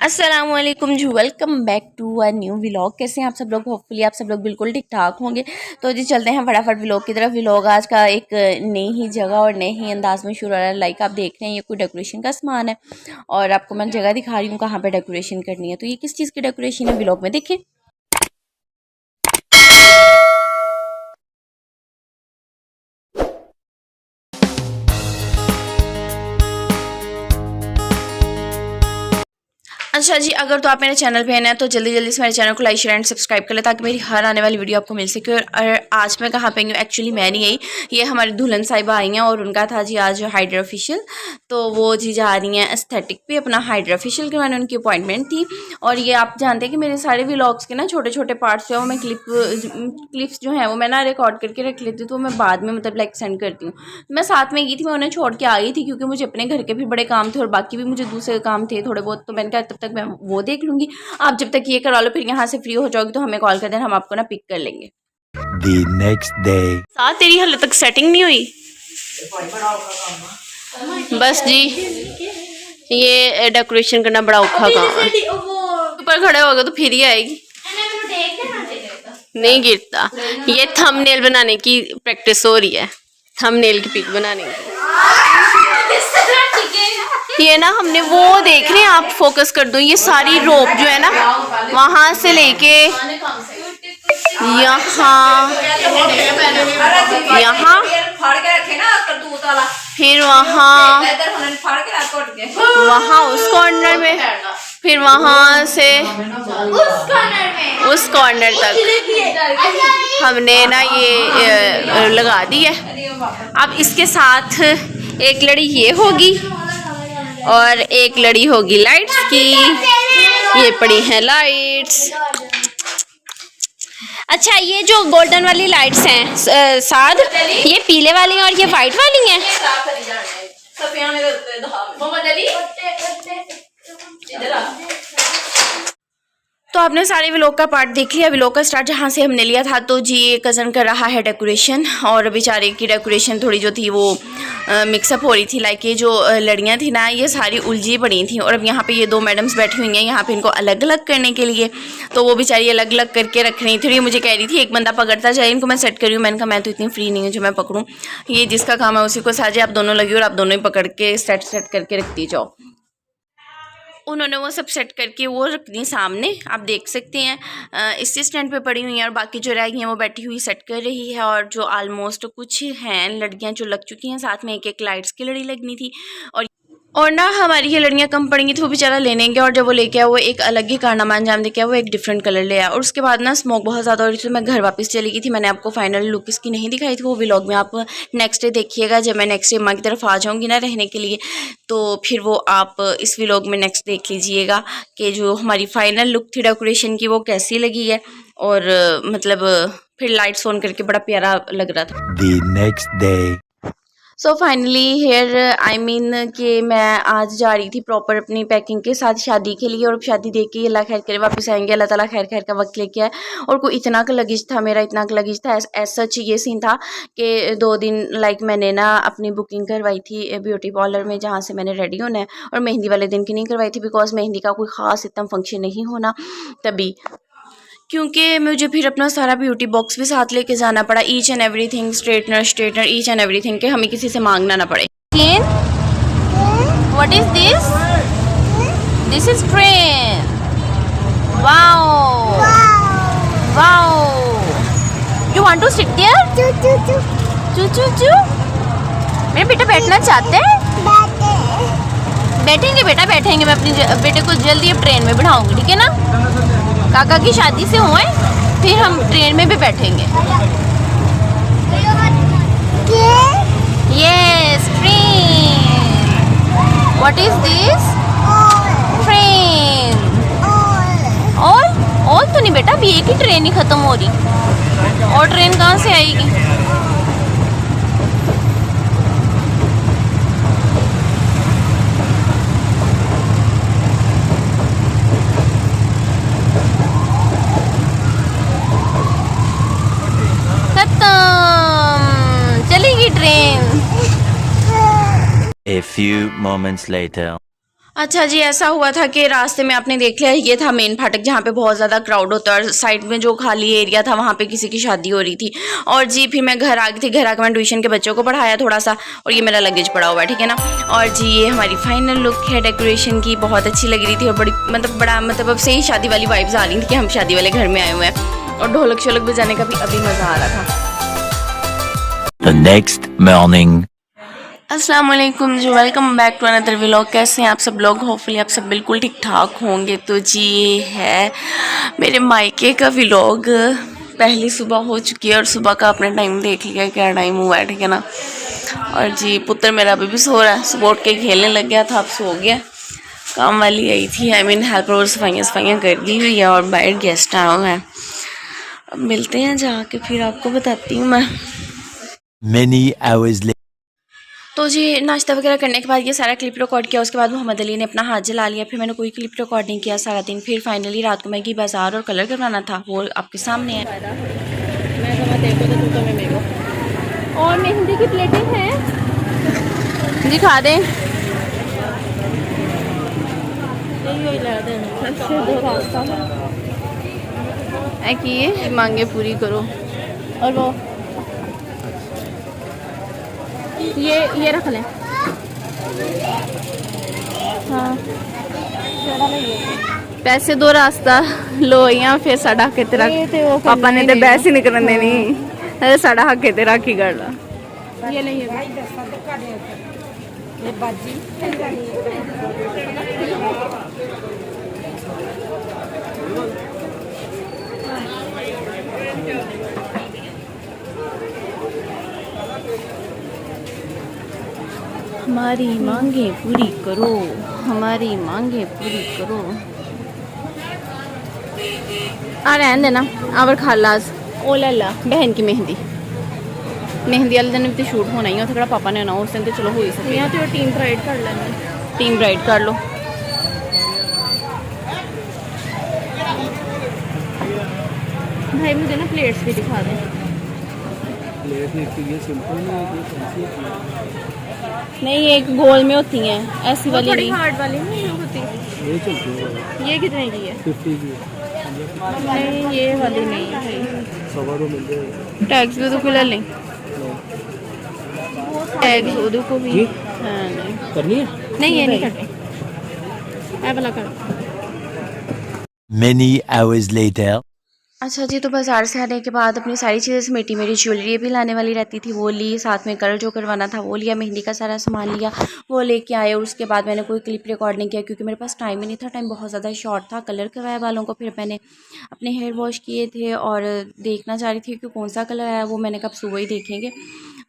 अस्सलामुअलैकुम जी, welcome back to a new vlog. कैसे हैं आप सब लोग? होपफुली आप सब लोग बिल्कुल ठीक ठाक होंगे। तो जी चलते हैं फटाफट व्लॉग की तरफ। व्लॉग आज का एक नई ही जगह और नए ही अंदाज में शुरू हो रहा है। लाइक आप देख रहे हैं ये कोई डेकोरेशन का सामान है और आपको मैं जगह दिखा रही हूँ कहाँ पे डेकोरेशन करनी है। तो ये किस चीज़ की डेकोरेशन है व्लॉग में देखें। अच्छा जी, अगर तो आप मेरे चैनल पे हैं तो जल्दी जल्दी से मेरे चैनल को लाइक शेयर एंड सब्सक्राइब कर ले ताकि मेरी हर आने वाली वीडियो आपको मिल सके। और आज मैं कहाँ पे आई हूँ, एक्चुअली मैं नहीं आई, ये हमारी दुल्हन साहिबा आई हैं और उनका था जी आज हाइड्रा फेशियल। तो वो जी जा रही हैं एस्थेटिक पे अपना हाइड्रा फेशियल करवाने, उनकी अपॉइंटमेंट थी। और ये आप जानते हैं कि मेरे सारे व्लॉग्स के ना छोटे छोटे पार्ट्स जो है वो मैं क्लिप्स जो है वो मैं ना रिकॉर्ड करके रख लेती हूँ, तो मैं बाद में मतलब लाइक सेंड करती हूँ। मैं साथ में गई थी, मैं उन्हें छोड़ के आई थी क्योंकि मुझे अपने घर के भी बड़े काम थे और बाकी भी मुझे दूसरे काम थे थोड़े बहुत। तो मैंने कहा तब तक मैं वो देख लूँगी, आप जब तक ये करवा लो, फिर यहाँ से फ्री हो जाओगी तो हमें कॉल कर देना, हम आपको ना पिक कर लेंगे। The next day. साथ तेरी हाले तक सेटिंग नहीं हुई। बस जी ये डेकोरेशन करना बड़ा औखा काम है। ऊपर खड़े हो गए तो फिर ही आएगी, नहीं गिरता। ये थंबनेल बनाने की प्रैक्टिस हो रही है, थंबनेल की पिक बनाने की। ये ना हमने वो देख रहे हैं, आप फोकस कर दो, ये सारी रोप जो है ना वहां से लेके यहाँ फिर वहाँ उस कॉर्नर में, फिर वहाँ से उस कॉर्नर तक हमने ना ये लगा दी है। अब इसके साथ एक लड़ी ये होगी और एक लड़ी होगी लाइट्स की। ये पड़ी हैं लाइट्स। अच्छा, ये जो गोल्डन वाली लाइट्स हैं साद, ये पीले वाली हैं और ये वाइट वाली हैं। तो आपने सारे व्लॉग का पार्ट देख लिया। व्लॉग का स्टार्ट जहाँ से हमने लिया था, तो जी ये कज़न कर रहा है डेकोरेशन और बेचारे की डेकोरेशन थोड़ी जो थी वो मिक्सअप हो रही थी। लाइक ये जो लड़ियाँ थी ना ये सारी उलझी पड़ी थी और अब यहाँ पे ये दो मैडम्स बैठी हुई हैं यहाँ पे इनको अलग अलग करने के लिए। तो वो बेचारी अलग अलग करके रख रही थी। ये मुझे कह रही थी एक बंदा पकड़ता जाए, इनको मैं सेट करी हूँ। मैंने कहा मैं तो इतनी फ्री नहीं हूँ जो मैं पकड़ूँ, ये जिसका काम है उसी को साझे, आप दोनों लगी और आप दोनों ही पकड़ के सेट करके रखती जाओ। उन्होंने वो सब सेट करके वो रख दी सामने, आप देख सकते हैं इसी स्टैंड पे पड़ी हुई हैं और बाकी जो रह गई हैं वो बैठी हुई सेट कर रही है। और जो ऑलमोस्ट कुछ हैं लड़कियां जो लग चुकी हैं, साथ में एक एक लाइट्स की लड़ी लगनी थी। और ना हमारी ये लड़ियाँ कम पड़ेंगी थी, वो बेचारा लेने गया और जब वो लेके आया वो एक अलग ही कारनामा अंजाम दे के वो एक डिफरेंट कलर ले आया। और उसके बाद ना स्मोक बहुत ज़्यादा हो रही थी, मैं घर वापस चली गई थी। मैंने आपको फाइनल लुक इसकी नहीं दिखाई थी, वो व्लॉग में आप नेक्स्ट डे देखिएगा। जब मैं नेक्स्ट डे अम्मा की तरफ आ जाऊँगी ना रहने के लिए, तो फिर वो आप इस व्लॉग में नेक्स्ट देख लीजिएगा कि जो हमारी फाइनल लुक थी डेकोरेशन की वो कैसी लगी है। और मतलब फिर लाइट्स ऑन करके बड़ा प्यारा लग रहा था। The next day. So finally here I mean कि मैं आज जा रही थी प्रॉपर अपनी पैकिंग के साथ शादी के लिए। और शादी देख के अल्लाह खैर करे वापस आएंगे, अल्लाह ताला खैर खैर का वक्त लेके आए। और कोई इतना का लगेज था मेरा, इतना का लगेज था। ऐसा सच ये सीन था कि 2 दिन लाइक मैंने ना अपनी बुकिंग करवाई थी ब्यूटी पार्लर में जहाँ से मैंने रेडी होना है, और मेहंदी वाले दिन की नहीं करवाई थी बिकॉज मेहंदी का कोई ख़ास इतना फंक्शन नहीं होना तभी, क्योंकि मुझे फिर अपना सारा ब्यूटी बॉक्स भी साथ लेके जाना पड़ा, each and everything, straightener each and everything, के हमें किसी से मांगना ना पड़े। What is this? This is train. Wow wow, you want to sit there? चू चू चू। मेरे बेटा बैठना चाहते हैं? बैठेंगे बेटा, बैठेंगे। मैं अपने बेटे को जल्दी अब ट्रेन में बिठाऊंगी, ठीक है ना? काका की शादी से हुए फिर हम ट्रेन में भी बैठेंगे। Yes train. What is this? Train. All तो नहीं बेटा, अभी एक ही ट्रेन ही खत्म हो रही, और ट्रेन कहाँ से आएगी? चलेगी train. A few moments later. अच्छा जी, ऐसा हुआ था कि रास्ते में आपने देख लिया, ये था मेन फाटक जहाँ पे बहुत ज़्यादा क्राउड होता है और साइड में जो खाली एरिया था वहाँ पे किसी की शादी हो रही थी। और जी फिर मैं घर आ गई थी, घर आकर मैं ट्यूशन के बच्चों को पढ़ाया थोड़ा सा, और ये मेरा लगेज पड़ा हुआ है, ठीक है ना। और जी ये हमारी फाइनल लुक है डेकोरेशन की, बहुत अच्छी लग रही थी और बड़ा अब से ही शादी वाली वाइब्स आ रही थी कि हम शादी वाले घर में आए हुए हैं। और ढोलक शोलक बजाने का भी अभी मज़ा आ रहा था। The next morning. अस्सलाम वालेकुम जी, welcome back to another vlog. कैसे हैं आप सब लोग? होपफुली आप सब बिल्कुल ठीक ठाक होंगे। तो जी ये है मेरे मायके का व्लॉग। पहली सुबह हो चुकी है और सुबह का अपना टाइम देख लिया क्या टाइम हुआ है, ठीक है ना। और जी पुत्र मेरा अभी भी सो रहा है, सुबह उठ के खेलने लग गया था, अब सो गया। काम वाली आई थी, हेल्पर और सफाइयाँ कर दी हुई है और बाहर गेस्ट आए हुए हैं। अब मिलते हैं जाके, फिर आपको बताती हूँ मैं। Many hours later. तो जी नाश्ता वगैरह करने के बाद ये सारा क्लिप रिकॉर्ड किया, उसके बाद मोहम्मद अली ने अपना हाथ जला लिया, फिर मैंने कोई क्लिप रिकॉर्ड नहीं किया सारा दिन। फिर फाइनली रात को मैं गई बाज़ार और कलर करवाना था, वो आपके सामने है। और मेहंदी की प्लेटें हैं, दिखा दें। ये मांगे पूरी करो, और वो ये रख लें। हाँ पैसे दो, रास्ता लो या फिर साढ़ा के तेरा पापा ने तो बहस ही नहीं करने देनी। अरे साढ़ा हक के तेरा की कर ला। ये नहीं है हमारी मांगे पूरी करो, हमारी मांगे पूरी करो। आ रहने देना आवर खालाज ओ ला बहन की मेहंदी वाले दिन भी तो शूट होना ही, उत्थे पापा ने आना उस दिन तो चलो हो ही सकता तो टीम ब्राइड कर लेंगे, टीम ब्राइड कर लो। भाई मुझे ना प्लेट्स भी दिखा दें। नहीं एक गोल में होती हैं, ऐसी वाली नहीं, हार्ड वाली नहीं होती। ये चलती है। ये कितने की है? 50 की। नहीं ये वाली नहीं है, टैक्स भी तो खुला लें, टैक्स उधर को भी नहीं करनी है। नहीं ये नहीं करनी, ऐ वाला कर। Many hours later. अच्छा जी, तो बाज़ार से आने के बाद अपनी सारी चीज़ें समेटी, मेरी ज्वेलरी भी लाने वाली रहती थी वो ली, साथ में कलर जो करवाना था वो लिया, मेहंदी का सारा सामान लिया वो लेके आए। और उसके बाद मैंने कोई क्लिप रिकॉर्ड नहीं किया क्योंकि मेरे पास टाइम ही नहीं था, टाइम बहुत ज़्यादा शॉर्ट था। कलर करवाया बालों को, फिर मैंने अपने हेयर वॉश किए थे और देखना चाह रही थी कि कौन सा कलर आया, वो मैंने कब सुबह ही देखेंगे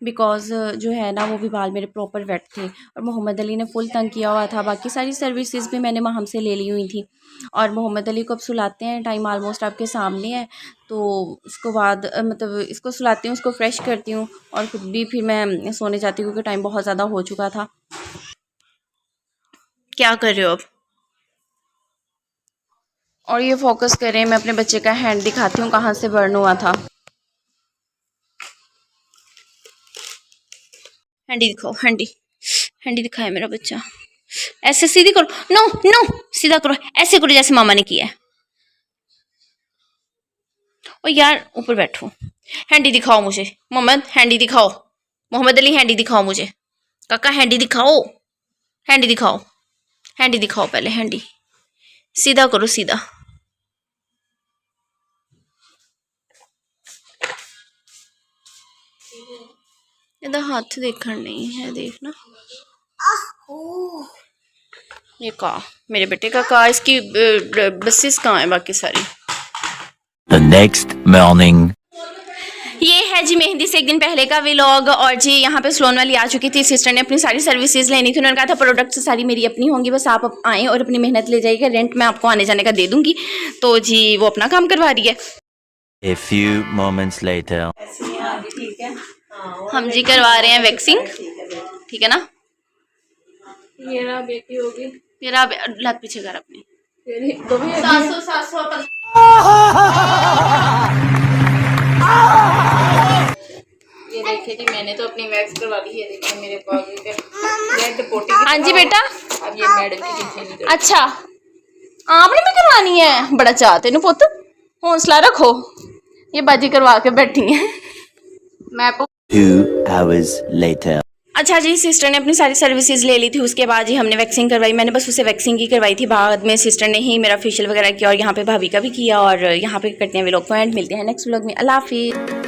बिकॉज़ जो है ना वो भी बाल मेरे प्रॉपर वेट थे। और मोहम्मद अली ने फुल तंग किया हुआ था, बाकी सारी सर्विसेज भी मैंने वहाँ से ले ली हुई थी। और मोहम्मद अली को अब सुलाते हैं, टाइम ऑलमोस्ट आपके सामने है। तो उसको बाद इसको सुलाती हूँ, उसको फ्रेश करती हूँ और खुद भी फिर मैं सोने जाती हूँ क्योंकि टाइम बहुत ज़्यादा हो चुका था। क्या कर रहे हो अब? और ये फोकस करें, मैं अपने बच्चे का हैंड दिखाती हूँ कहाँ से बर्न हुआ था। हैंडी दिखाओ, हैंडी दिखाए मेरा बच्चा। ऐसे सीधी करो, नो नो सीधा करो, ऐसे करो जैसे मामा ने किया है। ओ यार ऊपर बैठो, हैंडी दिखाओ मुझे मोहम्मद, हैंडी दिखाओ मोहम्मद अली, हैंडी दिखाओ मुझे काका, हैंडी दिखाओ, हैंडी दिखाओ, हैंडी दिखाओ पहले, हैंडी सीधा करो, सीधा। इधर हाथ देखना नहीं है, देखना ये का मेरे बेटे का इसकी बसेस कहाँ है बाकी सारी। The next morning. ये है जी मेहंदी से एक दिन पहले का व्लॉग। और जी यहाँ पे सलोन वाली आ चुकी थी, सिस्टर ने अपनी सारी सर्विसेज लेनी थी, उन्होंने कहा था प्रोडक्ट सारी मेरी अपनी होंगी, बस आप आएँ और अपनी मेहनत ले जाइएगा, रेंट मैं आपको आने जाने का दे दूँगी। तो जी वो अपना काम करवा रही है। A few moments later. ठीक है, हम जी करवा रहे हैं वैक्सिंग, ठीक है ना। ये रहा बेटी होगी, ये रहा लात पीछे कर अपनी 700 ये देखिए जी, मैंने तो अपनी वैक्स करवा ली है। देखिए मेरे पास पोटी। हाँ जी बेटा, अब ये मैडम की टिफिन की। अच्छा आपने भी करवानी है, बड़ा चाह तेन पुत, हौसला रखो। ये बाजी करवा के बैठी है। मैं 2 hours later. अच्छा जी, सिस्टर ने अपनी सारी सर्विसेज ले ली थी, उसके बाद ही हमने वैक्सिंग करवाई। मैंने बस उसे वैक्सिंग ही करवाई थी, बाद में सिस्टर ने ही मेरा फेशियल वगैरह किया और यहाँ पे भाभी का भी किया। और यहाँ पे करते हैं व्लॉग को एंड, मिलते हैं नेक्स्ट व्लॉग में। अल्लाह हाफिज़।